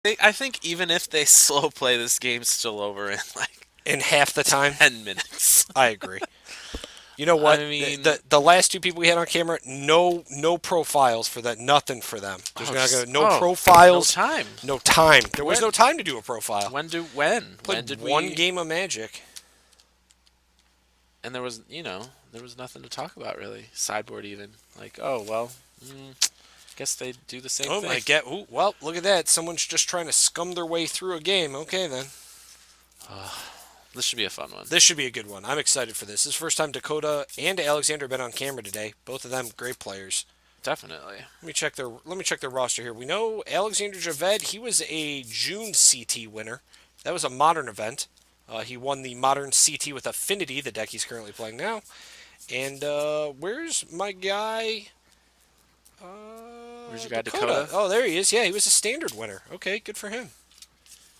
I think even if they slow play, this game's still over in like In half the time. 10 minutes. I agree. You know I what? mean, The last two people we had on camera, no profiles for that. Nothing for them. There's not gonna no no profiles, time. no time. There was no When? time to do a profile. When Played did one we? game of Magic. And there was, there was nothing to talk about really. Sideboard even. Like, oh well, guess they do the same Oh thing. my god! Ooh, well, look at that. Someone's just trying to scum their way through a game. Okay then. This should be a fun one. This should be a good one. I'm excited for this. This is the first time Dakota and Alexander have been on camera today. Both of them great players. Definitely. Let me check their roster here. We know Alexander Javed, he was a June CT winner. That was a modern event. He won the modern CT with Affinity, the deck he's currently playing now. And where's my guy? Where's your guy Dakota. Dakota? Oh, there he is. Yeah, he was a standard winner. Okay, good for him.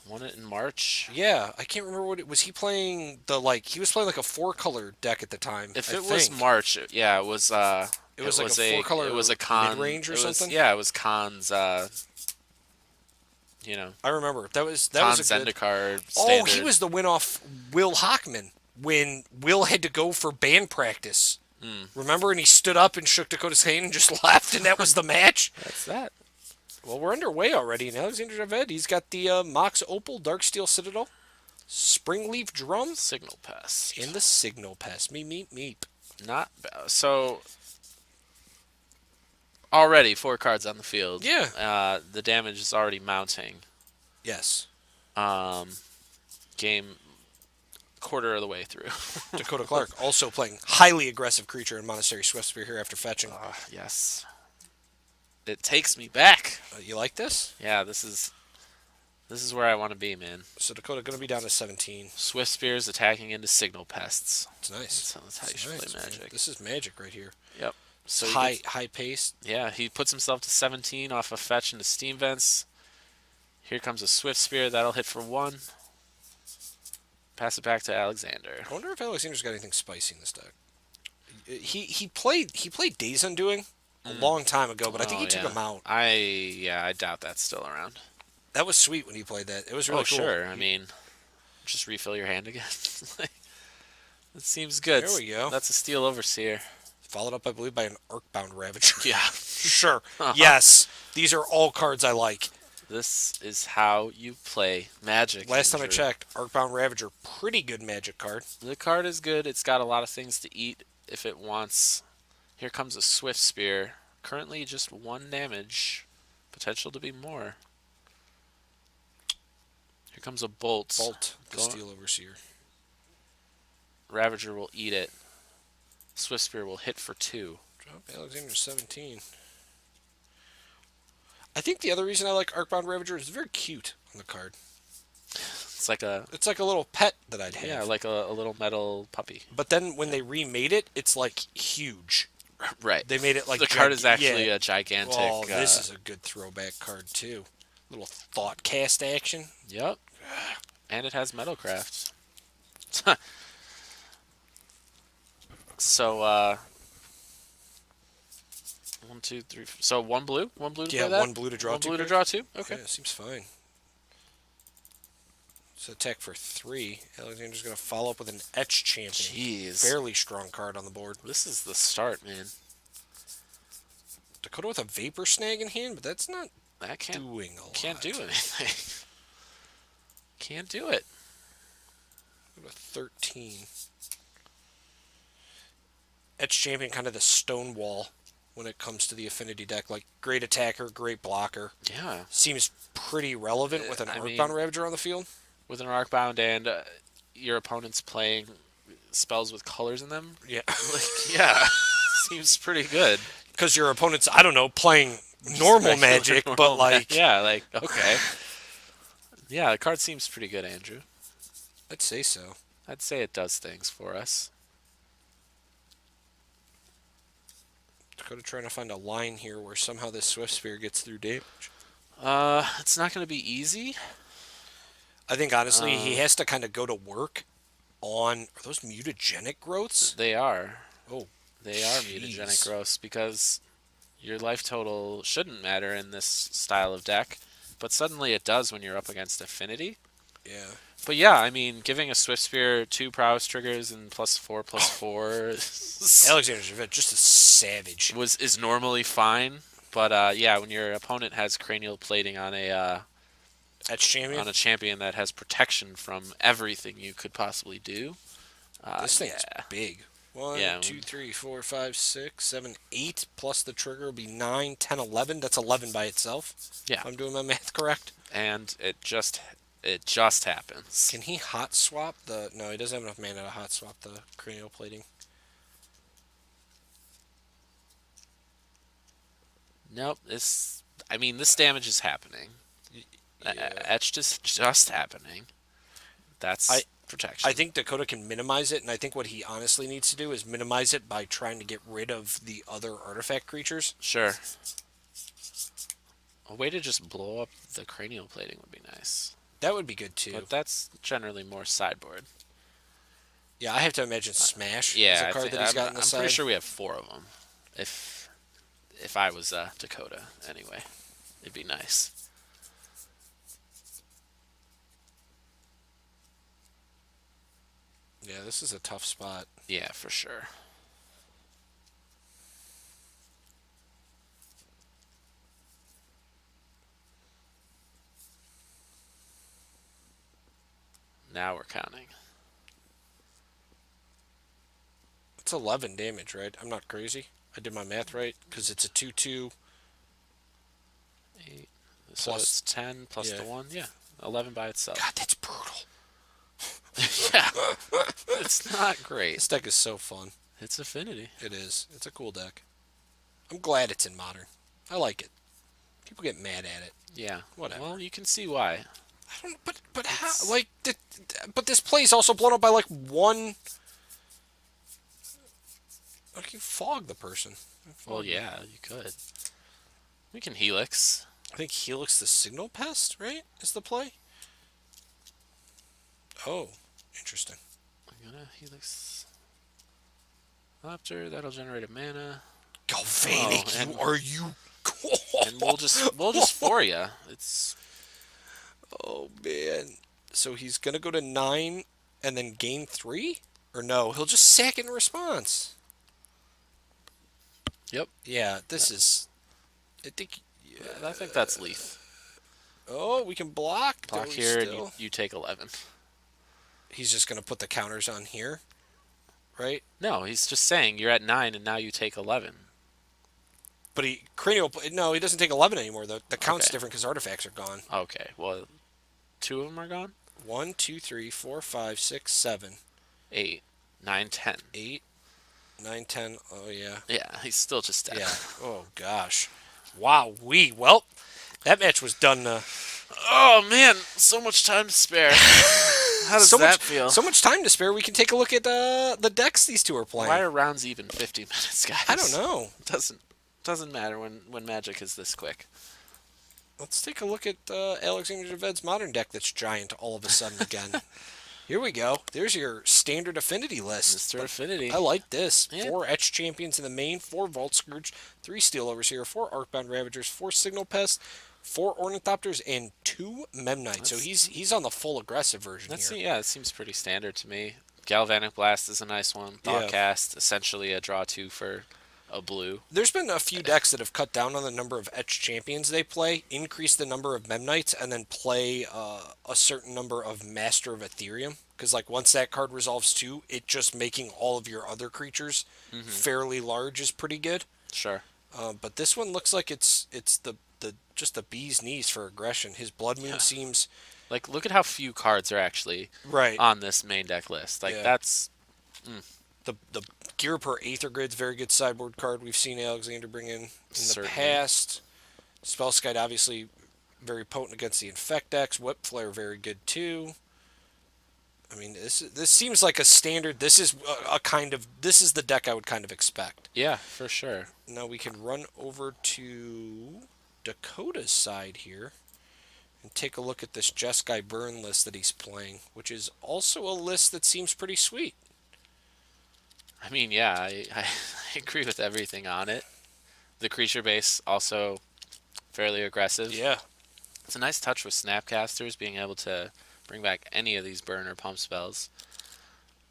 Won it in March. Yeah, I can't remember what it was. He playing the like he was playing like a four-color deck at the time. If I it was think. March, yeah, it was. It was like a four-color it was a con mid-range or something. Yeah, it was cons. I remember that Con was a good. Zendikar Oh, standard. he was the win off Will Hockman when Will had to go for band practice. Remember, and he stood up and shook Dakota's hand and just laughed, and that was the match. That's that. Well, we're underway already, and Alexander Javed, he's got the Mox Opal, Darksteel Citadel, Springleaf Drum, Signal Pest. and the Signal Pest. Meep. Not bad. So already 4 cards on the field. Yeah. The damage is already mounting. Yes. Game quarter of the way through. Dakota Clark also playing highly aggressive creature in Monastery Swiftspear here after fetching. Yes. It takes me back. You like this? Yeah, this is where I want to be, man. So Dakota going to be down to 17. Swift Spears attacking into Signal Pests. It's nice. That's how you It's should nice, play man. Magic. This is Magic right here. Yep. So High pace. Yeah, he puts himself to 17 off a fetch into Steam Vents. Here comes a Swift Spear. That'll hit for 1. Pass it back to Alexander. I wonder if Alexander's got anything spicy in this deck. He played Days Undoing a long time ago, but I think he took him out. I doubt that's still around. That was sweet when he played that. It was really cool. Sure. I mean, just refill your hand again. That seems good. There we go. That's a Steel Overseer. Followed up, I believe, by an Arcbound Ravager. Yeah. Sure. Yes. These are all cards I like. This is how you play Magic. Last time I Andrew. checked, Arcbound Ravager, pretty good Magic card. The card is good. It's got a lot of things to eat if it wants. Here comes a Swift Spear. Currently just 1 damage. Potential to be more. Here comes a Bolt. The Go- Steel Overseer. Ravager will eat it. Swift Spear will hit for 2. Drop Alexander 17. I think the other reason I like Arcbound Ravager is very cute on the card. It's like a little pet that I'd have. yeah, like a little metal puppy. But then when they remade it, it's like huge. Right. They made it like the card is actually yeah. a gigantic. Oh, this is a good throwback card too. Little thought cast action. Yep. And it has Metalcraft. So 1, 2, 3. So 1 blue, 1 blue to Yeah, play that? 1 blue to draw 1 2. blue to draw 2. Okay. Yeah, seems fine. So attack for 3. Alexander's going to follow up with an Etch Champion. Jeez. Fairly strong card on the board. This is the start, man. Dakota with a Vapor Snag in hand, but that's not That doing a lot. can't do anything. Can't do it. Go to 13. Etch Champion, kind of the stone wall when it comes to the Affinity deck. Like, great attacker, great blocker. Yeah. Seems pretty relevant with an Arcbound Ravager on the field. With an Arcbound and your opponent's playing spells with colors in them. Yeah. Yeah. Seems pretty good. Because your opponent's, I don't know, playing normal Magic, but like... Yeah, like, okay. Yeah, the card seems pretty good, Andrew. I'd say so. I'd say it does things for us. Dakota trying to find a line here where somehow this Swift Spear gets through damage. It's not going to be easy. I think, honestly, he has to kind of go to work on... Are those mutagenic growths? They are. Oh, They are jeez. mutagenic growths because your life total shouldn't matter in this style of deck but suddenly it does when you're up against Affinity. Yeah. But yeah, I mean, giving a Swift Spear 2 prowess triggers and +4/+4 Alexander Javed, just a savage. is normally fine. But yeah, when your opponent has cranial plating Etch champion. on a champion that has protection from everything you could possibly do, This thing's yeah, big. One, yeah, 2, 3, 4, 5, 6, 7, 8, plus the trigger will be 9, 10, 11. That's 11 by itself. yeah, If I'm doing my math correct. and it just happens. Can he hot swap the... No, he doesn't have enough mana to hot swap the cranial plating. Nope. I mean, this damage is happening. Etched is just happening. That's protection. I think Dakota can minimize it, and I think what he honestly needs to do is minimize it by trying to get rid of the other artifact creatures. Sure. A way to just blow up the cranial plating would be nice. That would be good too. But that's generally more sideboard. Yeah, I have to imagine Smash Yeah, is a card that he's got on the I'm side. pretty sure we have 4 of them. If I was Dakota, anyway, it'd be nice. Yeah, this is a tough spot. Yeah, for sure. Now we're counting. It's 11 damage, right? I'm not crazy. I did my math right because it's a 2/2. 8. So Plus- it's 10 plus yeah. the 1. Yeah, 11 by itself. God, that's brutal. Yeah, it's not great. This deck is so fun. It's Affinity. It is. It's a cool deck. I'm glad it's in Modern. I like it. People get mad at it. Yeah. Whatever. Well, you can see why. I don't. But how? Like, but this play is also blown up by like one. Like you fog the person. Well, yeah, you could. We can Helix. I think Helix the Signal Pest, right? Is the play? Oh, interesting. I'm gonna Helix Raptor. That'll generate a mana, Galvanic, and- you are you. and we'll just for you. It's Oh man. So he's gonna go to 9 and then gain 3, or no? He'll just sack it in response. Yep. Yeah, this is. I think. I think that's Leaf. Oh, we can block. Block Don't we here, and still? you take 11. He's just gonna put the counters on here, right? No, he's just saying you're at 9, and now you take 11. But he cranial. No, he doesn't take 11 anymore. The count's Okay. different because artifacts are gone. Okay. Well, 2 of them are gone. 1, 2, 3, 4, 5, 6, 7, 8, 9, 10. 8, 9, 10. Oh yeah. Yeah, he's still just dead. Yeah. Oh gosh. Wow. Well, that match was done. Oh man, so much time to spare. How does that feel? So much time to spare. We can take a look at the decks these two are playing. Why are rounds even 50 minutes, guys? I don't know. Doesn't matter when Magic is this quick. Let's take a look at Alexander Javed's Modern deck that's giant all of a sudden again. Here we go. There's your standard Affinity list. Mr. Affinity. I like this. Yeah. 4 Etch Champions in the main, 4 Vault Scourge, 3 Steel Overseer, 4 Arcbound Ravagers, 4 Signal Pest, 4 Ornithopters, and 2 Memnites. So he's on the full aggressive version here. Yeah, it seems pretty standard to me. Galvanic Blast is a nice one. Yeah. Thoughtcast, essentially a draw 2 for a blue. There's been a few decks that have cut down on the number of Etch Champions they play, increase the number of Memnites, and then play a certain number of Master of Ethereum. Because like once that card resolves 2, it just making all of your other creatures fairly large is pretty good. Sure. But this one looks like it's the just the bee's knees for aggression. His Blood Moon seems Like, look at how few cards are actually right. on this main deck list. Like, Yeah. that's... The Gear per Aether Grid's very good sideboard card we've seen Alexander bring in the Certainly. past. Spellskite obviously very potent against the Infect decks. Whip Flare very good too. I mean, this seems like a standard. This is this is the deck I would kind of expect. Yeah, for sure. Now we can run over to Dakota's side here and take a look at this Jeskai burn list that he's playing, which is also a list that seems pretty sweet. I mean, yeah, I agree with everything on it. The creature base also fairly aggressive. Yeah. It's a nice touch with Snapcasters being able to bring back any of these burn or pump spells.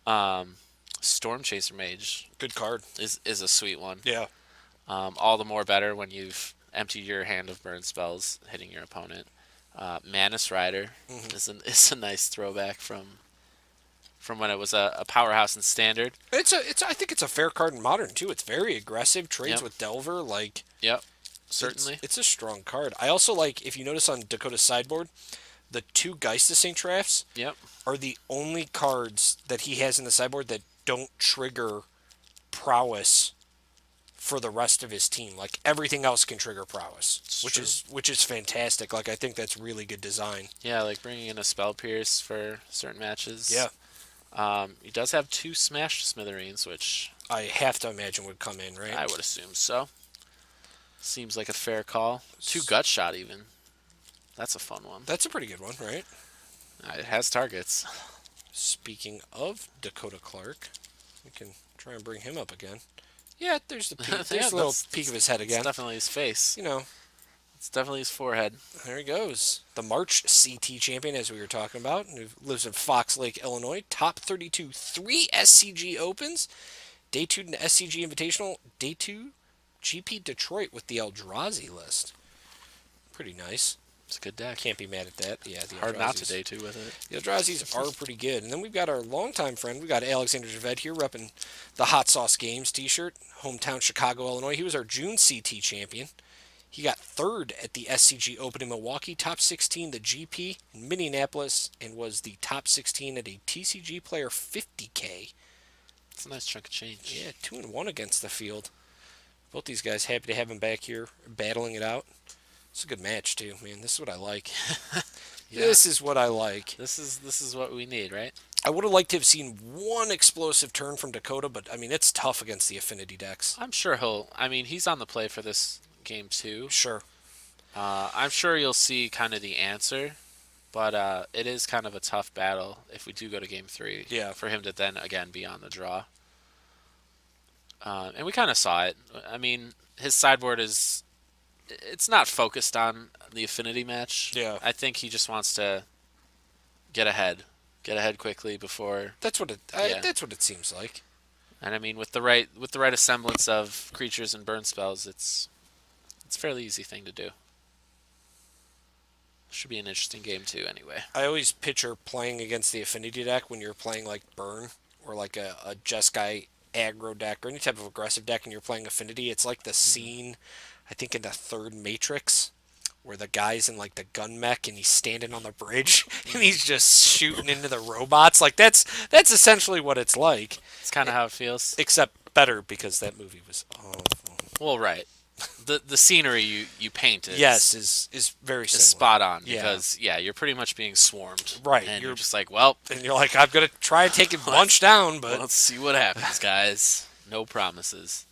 Um, Storm Chaser Mage Good card. is a sweet one. Yeah. All the more better when you've emptied your hand of burn spells hitting your opponent. Manus Rider is a nice throwback from when it was a powerhouse in Standard. I think it's a fair card in Modern too. It's very aggressive. Trades Yep. with Delver. Like Yep, certainly. it's a strong card. I also like, if you notice on Dakota's sideboard, the two Geist of St. Traffs Yep. are the only cards that he has in the sideboard that don't trigger prowess for the rest of his team. Like everything else can trigger prowess, It's which true. is fantastic. Like I think that's really good design. Yeah, like bringing in a Spell Pierce for certain matches. Yeah, He does have 2 Smashed Smithereens, which I have to imagine would come in, right? I would assume so. Seems like a fair call. 2 Gut Shot, even. That's a fun one. That's a pretty good one, right? It has targets. Speaking of Dakota Clark, we can try and bring him up again. Yeah, there's the peak. Yeah, There's a little peek of his head It's again. definitely his face. You know, It's definitely his forehead. there he goes. The March CT champion, as we were talking about, who lives in Fox Lake, Illinois. Top 32, 3 SCG Opens. Day 2 in the SCG Invitational. Day 2, GP Detroit with the Eldrazi list. Pretty nice. It's a good deck. Can't be mad at that. Yeah, the Hard not to Eldrazi's- day 2 with it. The Eldrazi's are pretty good. And then we've got our longtime friend. We got Alexander Javed here repping the Hot Sauce Games t-shirt. Hometown Chicago, Illinois. He was our June CT champion. He got 3rd at the SCG Open in Milwaukee, top 16 the GP in Minneapolis, and was the top 16 at a TCG Player 50K. It's a nice chunk of change. Yeah, 2-1 against the field. Both these guys, happy to have him back here battling it out. It's a good match too, man. This is what I like. Yeah. This is what I like. This is what we need, right? I would have liked to have seen one explosive turn from Dakota, but I mean it's tough against the Affinity decks. I'm sure he's on the play for this game too. Sure. I'm sure you'll see kind of the answer, but it is kind of a tough battle if we do go to game 3. Yeah. For him to then again be on the draw. And we kind of saw it. I mean, his sideboard it's not focused on the Affinity match. Yeah. I think he just wants to get ahead quickly before. That's what Yeah. that's what it seems like. And I mean, with the right assemblance of creatures and burn spells, it's a fairly easy thing to do. Should be an interesting game too, anyway. I always picture playing against the Affinity deck when you're playing like Burn or like a Jeskai aggro deck or any type of aggressive deck and you're playing Affinity. It's like the scene, I think, in the 3rd Matrix where the guy's in like the gun mech and he's standing on the bridge and he's just shooting into the robots. Like that's essentially what it's like, It's kind of how it feels. except better because that movie was awful. Well, right. The scenery you painted Yes, is very is similar. spot on Yeah. because you're pretty much being swarmed. Right, And you're- you're just like, well, And you're like, I'm gonna try and take it bunch down, but let's see what happens, guys. No promises.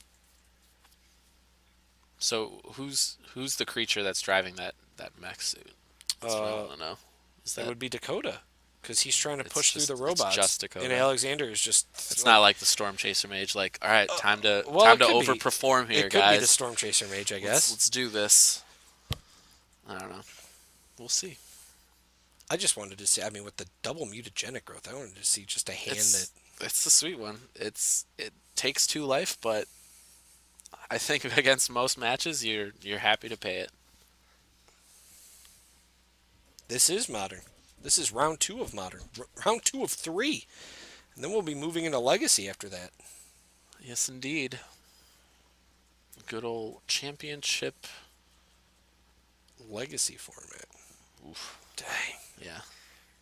So who's the creature that's driving that mech suit? That's what I want to know. Is that that would be Dakota, because he's trying to It's push through just- the robots. it's just Dakota. And Alexander is just. it's not like the Storm Chaser Mage? Like, all right, time to well, time it to could be. overperform here, It could guys. be the Storm Chaser Mage, I Let's- guess. Let's do this. I don't know. We'll see. I just wanted to see. I mean, with the double mutagenic growth, I wanted to see just a hand that. It's the sweet one. It takes 2 life, but I think against most matches, you're happy to pay it. This is modern. This is round 2 of modern. Round 2 of 3, and then we'll be moving into legacy after that. Yes, indeed. Good old championship. Legacy format. Oof. Dang. Yeah.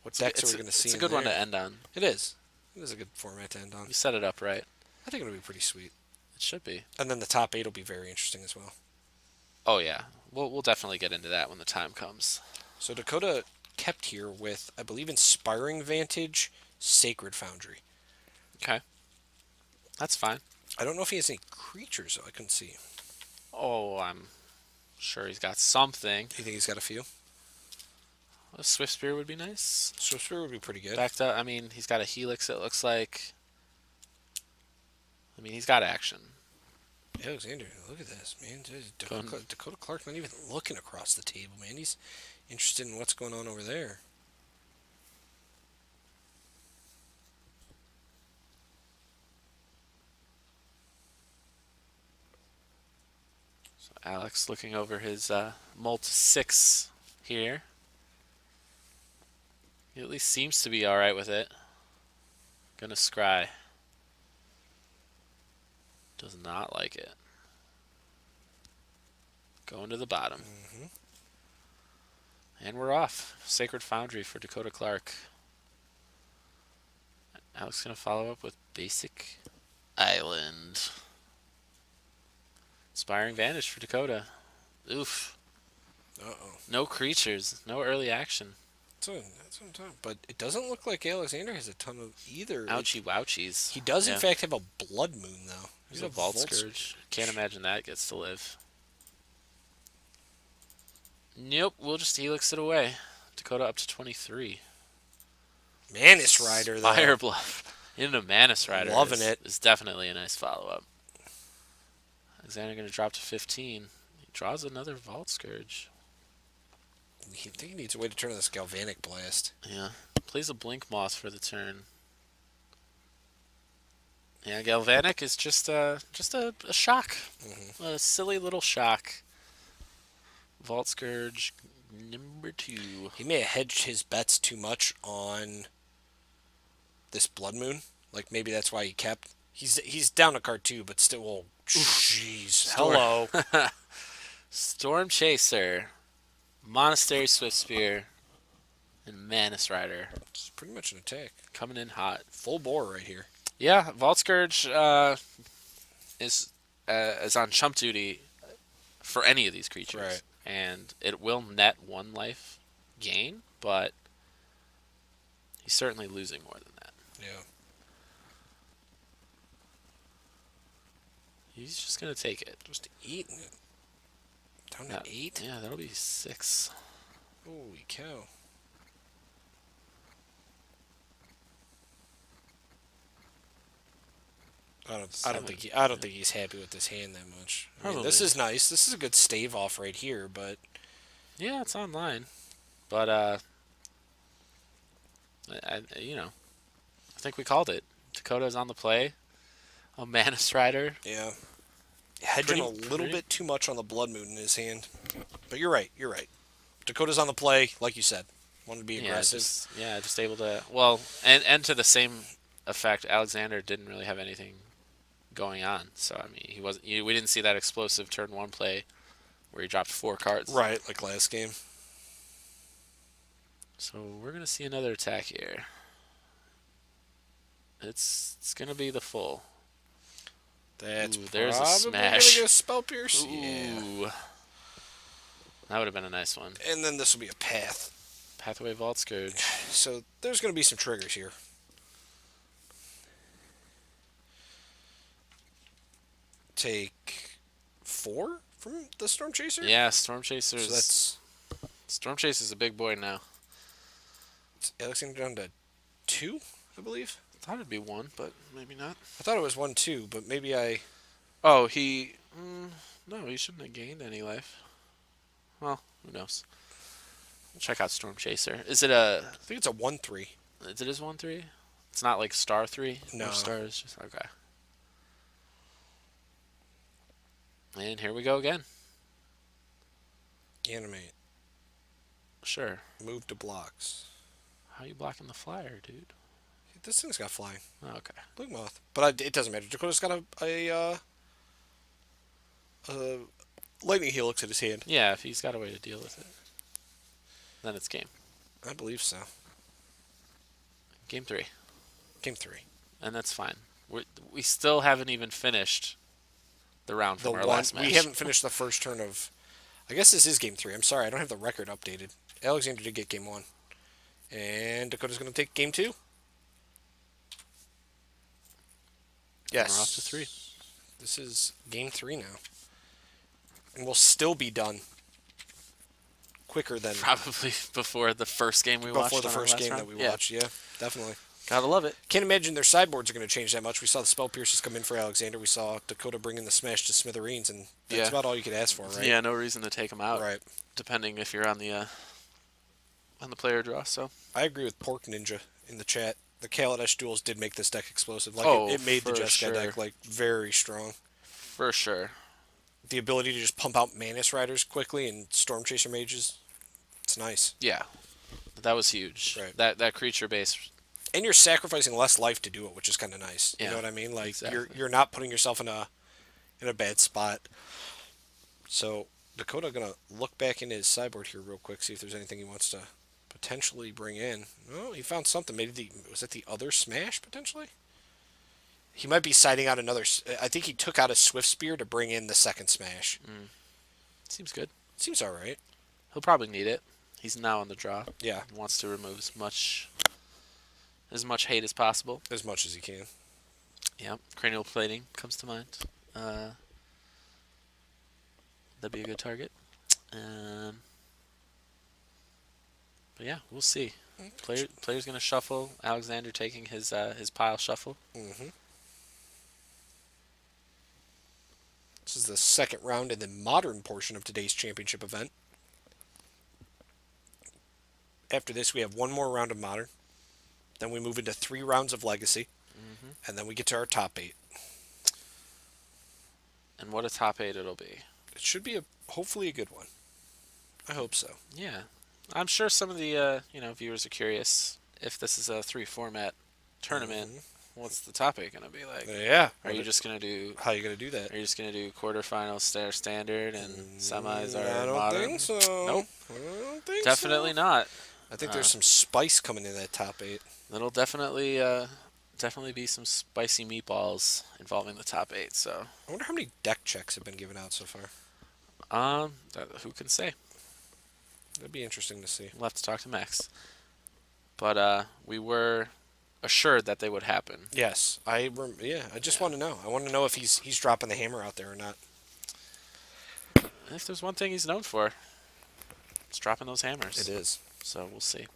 What decks are we a- going to see? It's a in good one to there? end on. It is. It is a good format to end on. You set it up right. I think it'll be pretty sweet. It should be. And then the top 8 will be very interesting as well. Oh yeah. We'll definitely get into that when the time comes. So Dakota kept here with, I believe, Inspiring Vantage, Sacred Foundry. Okay. That's fine. I don't know if he has any creatures, though. I couldn't see. Oh, I'm sure he's got something. Do you think he's got a few? A Swift Spear would be nice. Swiftspear would be pretty good. Backed up. I mean, he's got a Helix, it looks like. I mean, he's got action. Alexander, look at this, man. Going- Dakota Clark not even looking across the table, man. He's Interested in what's going on over there. So Alex looking over his Molt 6 here. He at least seems to be alright with it. Gonna scry. Does not like it. Going to the bottom. And we're off. Sacred Foundry for Dakota Clark. Alex gonna follow up with Basic Island. Inspiring Vantage for Dakota. Oof. Uh-oh. No creatures. No early action. That's what I'm talking. But it doesn't look like Alexander has a ton of either. Ouchie wouchies. He does, in Yeah. fact, have a Blood Moon, though. He's a Vault Scourge. Can't imagine that gets to live. Nope, we'll just Helix it away. Dakota up to 23. Manus Rider, though. Fire Bluff into Manus Rider. Loving it. Is definitely a nice follow-up. Alexander going to drop to 15. He draws another Vault Scourge. I think he needs a way to turn on this Galvanic Blast. Yeah. Plays a Blink Moth for the turn. Yeah, Galvanic is just a shock. A silly little shock. Vault Scourge number 2. He may have hedged his bets too much on this Blood Moon. Like, maybe that's why he kept... He's down a card, too, but still... Oh, jeez. Hello. Storm Chaser. Monastery Swiftspear. And Manus Rider. It's pretty much an attack. Coming in hot. Full bore right here. Yeah, Vault Scourge is on chump duty for any of these creatures. Right. And it will net 1 life gain, but he's certainly losing more than that. Yeah. He's just going to take it. Just eating it. Down to 8? Yeah, that'll be 6. Holy cow. I don't think he's happy with this hand that much. I mean, this is nice. This is a good stave off right here, but yeah, it's online. But I think we called it. Dakota's on the play. A Manus Rider. Yeah. Hedging a little bit too much on the Blood Moon in his hand. But you're right. Dakota's on the play, like you said. Wanted to be aggressive. Just able to... Well, and to the same effect, Alexander didn't really have anything going on. So, I mean, we didn't see that explosive turn 1 play where he dropped 4 cards. Right, like last game. So, we're going to see another attack here. It's going to be the full. That's there's a smash. Gonna get a Spell Pierce. Ooh. Yeah. That would have been a nice one. And then this will be a Path. Pathway Vault Scourge. So there's going to be some triggers here. Take 4 from the Storm Chaser? Yeah, Storm Chaser. So that's... Storm Chaser's a big boy now. It's Alexander down to 2, I believe. I thought it'd be 1, but maybe not. I thought it was 1, 2, but maybe I... Oh, he... no, he shouldn't have gained any life. Well, who knows. Check out Storm Chaser. Is it a... I think it's a 1-3. It is 1-3? It's not like Star 3? No. Or Star is just... Okay. And here we go again. Animate. Sure. Move to blocks. How you blocking the flyer, dude? This thing's got flying. Oh, okay. Blink Moth. But it doesn't matter. Dakota's got a Lightning Helix in his hand. Yeah, if he's got a way to deal with it, then it's game. I believe so. Game 3. Game 3. And that's fine. We still haven't even finished the round from our last match. We haven't finished the first turn of... I guess this is Game 3. I'm sorry, I don't have the record updated. Alexander did get Game 1. And Dakota's going to take Game 2. Yes. We're off to 3. This is Game 3 now. And we'll still be done quicker than... Probably before the first game we watched. Before the first game round. that we watched, yeah, definitely. Gotta love it. Can't imagine their sideboards are going to change that much. We saw the Spell Pierces come in for Alexander. We saw Dakota bring in the Smash to Smithereens, and that's about all you could ask for, right? Yeah, no reason to take them out. Right. Depending if you're on the on the player draw. So I agree with Pork Ninja in the chat. The Kaladesh duels did make this deck explosive. Like oh, it made the for Jeskai sure, deck like very strong. for sure. The ability to just pump out Manus Riders quickly and Storm Chaser Mages, it's nice. Yeah, that was huge. Right. That creature base. And you're sacrificing less life to do it, which is kind of nice. You know Yeah, what I mean? Like exactly. you're not putting yourself in a bad spot. So Dakota gonna look back into his sideboard here real quick, see if there's anything he wants to potentially bring in. Oh, he found something. Maybe was it the other smash potentially? He might be siding out another. I think he took out a Swift Spear to bring in the second smash. Seems good. Seems all right. He'll probably need it. He's now on the draw. Yeah, He wants to remove as much hate as possible. as much as he can. Yeah, cranial plating comes to mind. Uh, that'd be a good target. Um, but yeah, we'll see. Player's gonna shuffle. Alexander taking his pile shuffle. Mm-hmm. This is the second round in the modern portion of today's championship event. After this, we have one more round of modern. Then we move into 3 rounds of legacy, and then we get to our top 8. And what a top 8 it'll be. It should be hopefully a good one. I hope so. Yeah, I'm sure some of the viewers are curious if this is a 3 format tournament. What's the top 8 gonna be like? Yeah. Are you just gonna do? How are you gonna do that? Are you just gonna do quarterfinals, standard, and semis are I don't modern? think so. Nope. I don't think Definitely so. not. I think there's some spice coming in that top 8. That'll definitely be some spicy meatballs involving the top 8. So, I wonder how many deck checks have been given out so far. who can say? That'd be interesting to see. We'll have to talk to Max. But we were assured that they would happen. Yes, I just want to know. I want to know if he's dropping the hammer out there or not. And if there's one thing he's known for, it's dropping those hammers. It is. So we'll see.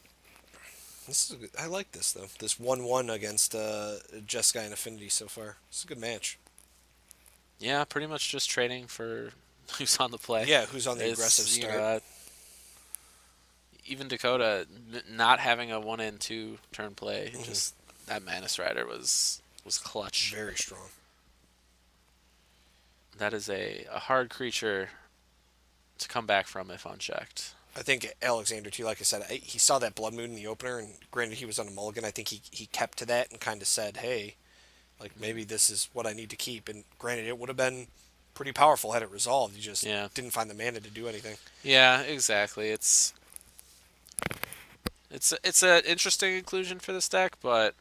I like this though. This 1-1 against Jeskai and Affinity so far. It's a good match. Yeah, pretty much just trading for who's on the play. Yeah, who's on the aggressive start. Even Dakota not having a 1 and 2 turn play, just that Manus Rider was clutch. Very strong. That is a hard creature to come back from if unchecked. I think Alexander too, like I said, he saw that Blood Moon in the opener, and granted he was on a mulligan. I think he kept to that and kind of said, hey, like maybe this is what I need to keep. And granted, it would have been pretty powerful had it resolved. You just didn't find the mana to do anything. Yeah, exactly. It's an interesting inclusion for this deck, but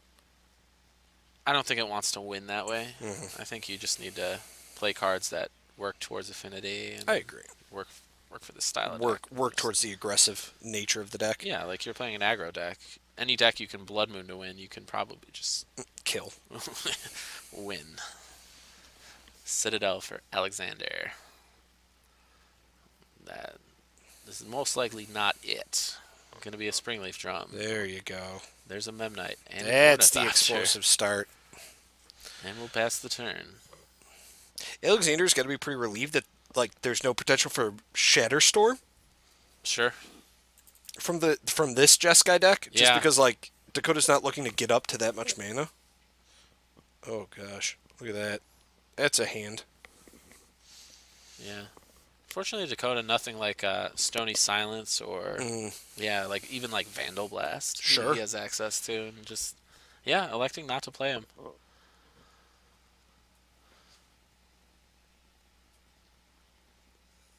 I don't think it wants to win that way. I think you just need to play cards that work towards affinity. And I agree. Work for the style of work towards the aggressive nature of the deck. Yeah, like you're playing an aggro deck. Any deck you can Blood Moon to win, you can probably just kill. win. Citadel for Alexander. This is most likely not it. Going to be a Springleaf Drum. There you go. There's a Memnite. And that's the explosive start. And we'll pass the turn. Alexander's got to be pretty relieved that there's no potential for Shatter Storm. Sure. From this Jeskai deck, just Yeah. because Dakota's not looking to get up to that much mana. Oh gosh, look at that. That's a hand. Yeah. Fortunately, Dakota, nothing like Stony Silence or even like Vandal Blast. Sure. He has access to, and just electing not to play him.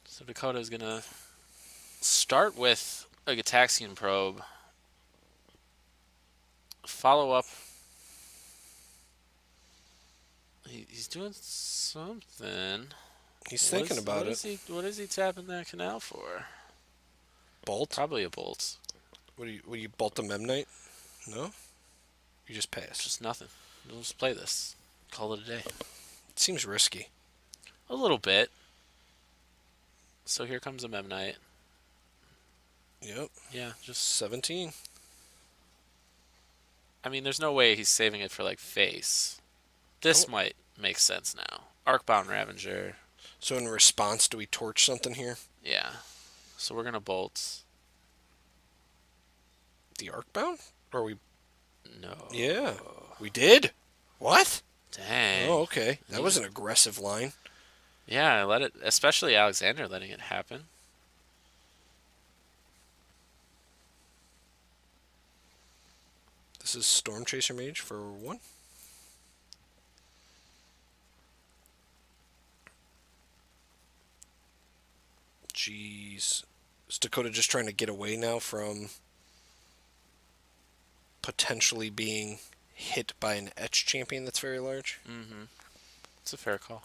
So Dakota is gonna start with a Gitaxian Probe. Follow up. He's doing something. He's thinking about it. What is he tapping that canal for? Bolt? Probably a bolt. Would you bolt the Memnite? No? You just pass. Just nothing. We'll just play this. Call it a day. It seems risky. A little bit. So here comes a Memnite. Yep. Yeah, just 17. I mean, there's no way he's saving it for face. This might make sense now. Arcbound Ravager. So in response, do we torch something here? Yeah. So we're gonna bolt. the Arcbound? Or we... No. Yeah. We did? What? Dang. Oh, okay. That was an aggressive line. Yeah, let it, especially Alexander letting it happen. This is Storm Chaser Mage for 1. Jeez. Is Dakota just trying to get away now from potentially being hit by an Etch champion that's very large? Mm-hmm. It's a fair call.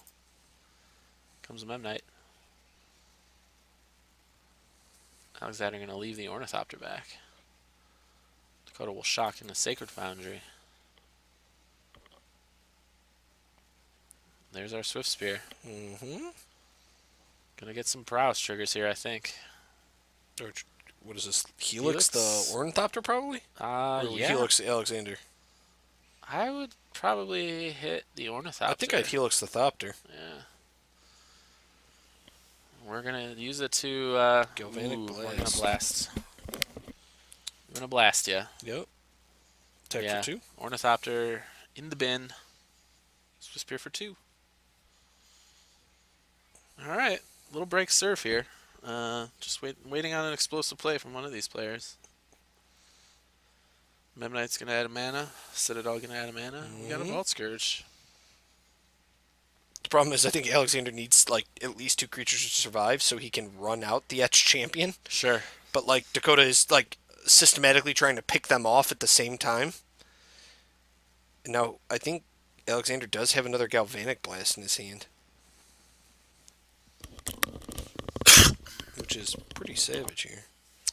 Comes a Memnite. Alexander going to leave the Ornithopter back. Dakota will shock in the Sacred Foundry. There's our Swift Spear. Mm-hmm. Gonna get some prowess triggers here, I think. Or, what is this? Helix, Helix? the Ornithopter, probably? Or Yeah. Helix the Alexander. I would probably hit the Ornithopter. I think I'd Helix the Thopter. Yeah. We're gonna use it to Galvanic We're gonna Blast. blast. We're gonna blast ya. Yep. Attack Yeah. for 2. Ornithopter in the bin. Swift Spear for 2. All right, little break surf here. Just waiting on an explosive play from one of these players. Memnite's gonna add a mana. Citadel gonna add a mana. We got a Vault Scourge. The problem is I think Alexander needs like at least 2 creatures to survive so he can run out the Etch champion. Sure. But like Dakota is like systematically trying to pick them off at the same time. And now I think Alexander does have another Galvanic Blast in his hand. Which is pretty savage here.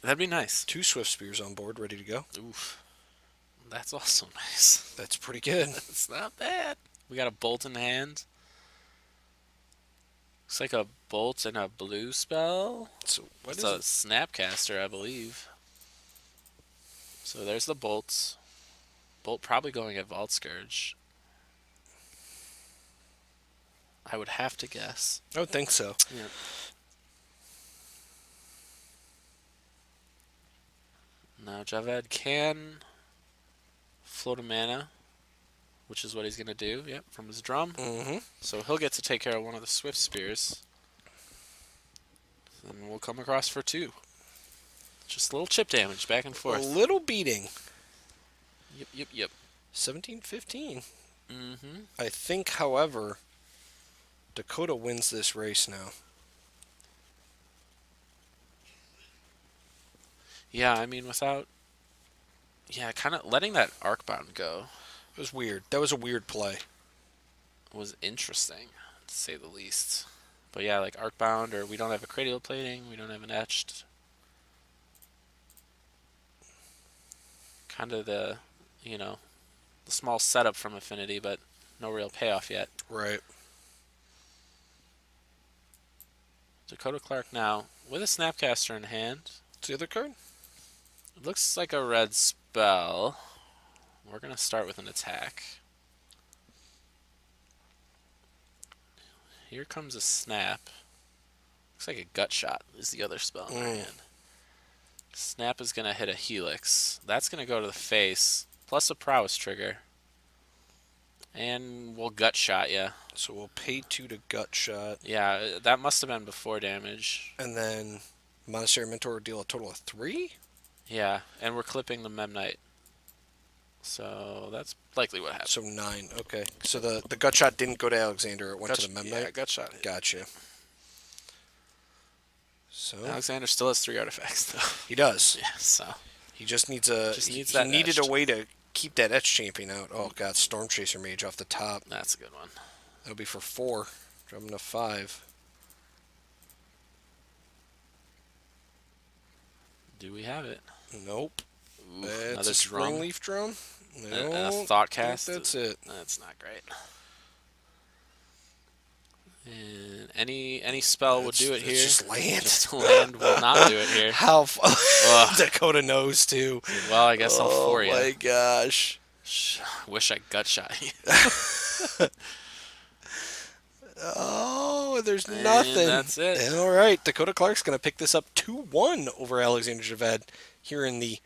That'd be nice. 2 Swift Spears on board, ready to go. Oof. That's also nice. That's pretty good. It's not bad. We got a Bolt in hand. Looks like a Bolt and a blue spell. So what It's is a it? Snapcaster, I believe. So there's the Bolts. Bolt probably going at Vault Scourge. I would have to guess. I would think so. Yeah. Now Javed can float a mana, which is what he's going to do, yep, from his drum. Mm-hmm. So he'll get to take care of one of the Swift Spears. And we'll come across for 2. Just a little chip damage back and A forth. little beating. Yep. 17-15. Mm-hmm. I think, however, Dakota wins this race now. Yeah, I mean, without... Yeah, kind of letting that Arcbound go It was weird. That was a weird play. was interesting, to say the least. But yeah, like Arcbound, or we don't have a Cranial Plating, we don't have an Etched. Kind of the, the small setup from Affinity, but no real payoff yet. Right. Dakota Clark now, with a Snapcaster in hand. What's the other card? It looks like a red spell. We're going to start with an attack. Here comes a Snap. Looks like a Gut Shot is the other spell in our hand. Snap is going to hit a Helix. That's going to go to the face, plus a Prowess trigger. And we'll Gut Shot ya. So we'll pay 2 to Gut Shot. Yeah, that must have been before damage. And then Monastery Mentor will deal a total of 3? Yeah, and we're clipping the Memnite. So that's likely what happened. So 9. Okay. So the Gut Shot didn't go to Alexander. It went to the Memnite? Yeah, Gut Shot. Gotcha. So Alexander still has 3 artifacts, though. he does. Yeah, so He just needs a. Just needs he that needed etched. a way to keep that Etch champion out. Oh god, Storm Chaser Mage off the top. that's a good one. That'll be for 4. Drop him to 5. Do we have it? Nope. Ooh, That's another a Springleaf drum. No, And a Thought I think Cast. that's it. That's not great. And any spell would do it It's here. just land. Just land will not do it here. How Ugh. Dakota knows too. Well, I guess I'll for you. Oh my gosh. Wish I Gut Shot you. Oh, there's And nothing. that's it. All right, Dakota Clark's going to pick this up 2-1 over Alexander Javed here in the